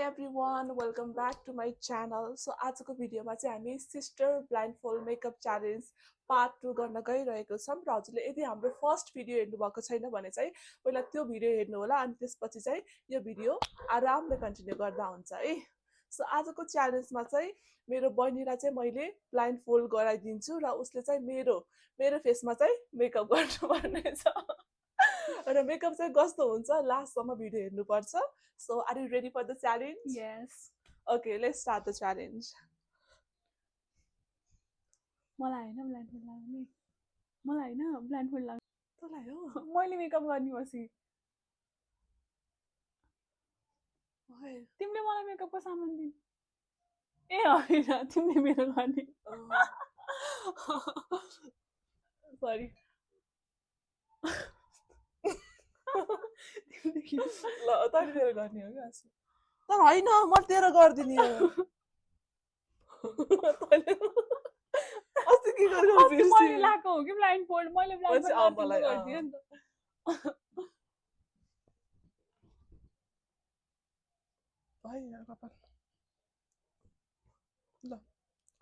everyone, welcome back to my channel. So आजको भिडियोमा चाहिँ हामी सिस्टर ब्लाइन्डफोल्ड मेकअप च्यालेन्ज पार्ट 2 गर्न गइरहेको छौं र हजुरले यदि हाम्रो फर्स्ट भिडियो हेर्नु भएको छैन भने चाहिँ पहिला त्यो भिडियो हेर्नु होला अनि त्यसपछि चाहिँ यो भिडियो आरामले कन्टिन्यू गर्दा हुन्छ है। सो आजको च्यालेन्जमा चाहिँ मेरो बहिनीलाई चाहिँ मैले ब्लाइन्डफोल्ड गराइदिन्छु र उसले चाहिँ मेरो फेसमा चाहिँ मेकअप गर्नुपर्ने छ। र मेकअप चाहिँ कस्तो हुन्छ लास्टसम्म भिडियो हेर्नुपर्छ। So are you ready for the challenge? Yes. Okay, let's start the challenge. मलाई हैन ब्लाइन्डफोल्ड लगाउने मलाई हैन ब्लाइन्डफोल्ड लाग्ने तँलाई हो मैले मेकअप गर्ने बसी ओए तिमीले मलाई मेकअपको सामान दिनु ए हैन तिमीले मेरो गर्ने सरी ल तैँले मेरो गर्ने हो क्या तर हैन म तेरो गर्दिनी हो अस्ति के गर्नु अस्ति मैले लाको हो कि ब्लाइन्डफोल्ड मैले ब्लाइन्डफोल्ड गरिदिए नि त भाइ यार कपाल ल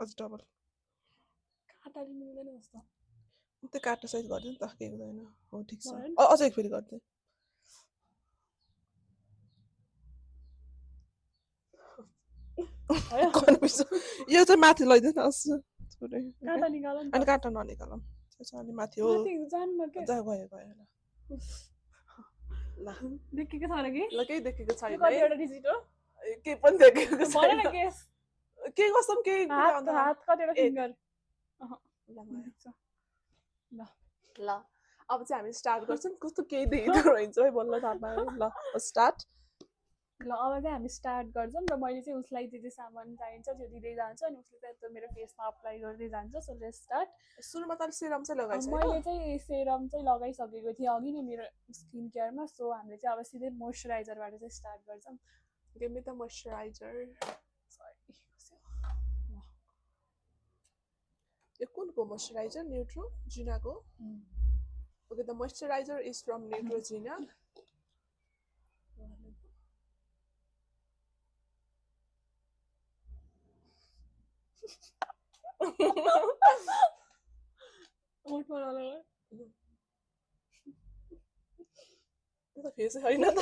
अझ डबल काटाले मिल्दैन जस्तो त्यो काट्न सहित गर्दिनु नि त केही हुँदैन हो ठिक छ भयो नि? अझ एक फेरि गर्दै यो चाहिँ माथि लैदिनु न थोरै काटा निकाल नि अनि काट्न ननिकालौँ त्यो चाहिँ अलि माथि हो माथि जान्न के जा गयो गयो ल देखेको छैन कि ल केही देखेको छैन कतिवटा डिजिट हो केही पनि देखेको भन न छैन गेस के कस्तो केही हात कतिवटा फिङ्गर ल अब चाहिँ हामी स्टार्ट गर्छौँ कस्तो केही देखिँदो रहन्छ है बल्ल थाहा पायो ल स्टार्ट ल अब चाहिँ हामी स्टार्ट गर्छौँ र मैले चाहिँ उसलाई जे जे सामान चाहिन्छ त्यो दिँदै जान्छु अनि उसले चाहिँ त्यो मेरो फेसमा अप्लाई गर्दै जान्छ। So let's start. सुरुमा त सिरम चाहिँ लगाइछ मैले चाहिँ सेरम चाहिँ लगाइसकेको थिएँ अघि नै मेरो स्किन केयरमा। सो हामीले चाहिँ अब सिधै मोइस्चराइजरबाट चाहिँ स्टार्ट गर्छौँ। Give me the moisturiser. यो कुनको मोइस्चराइजर न्यूट्रोजिनाको okay the moisturiser is from Neutrogena त्यो त फेस होइन त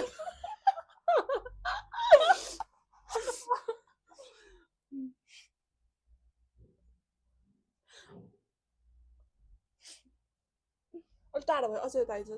अलि टाढो भयो अझै यता आइज त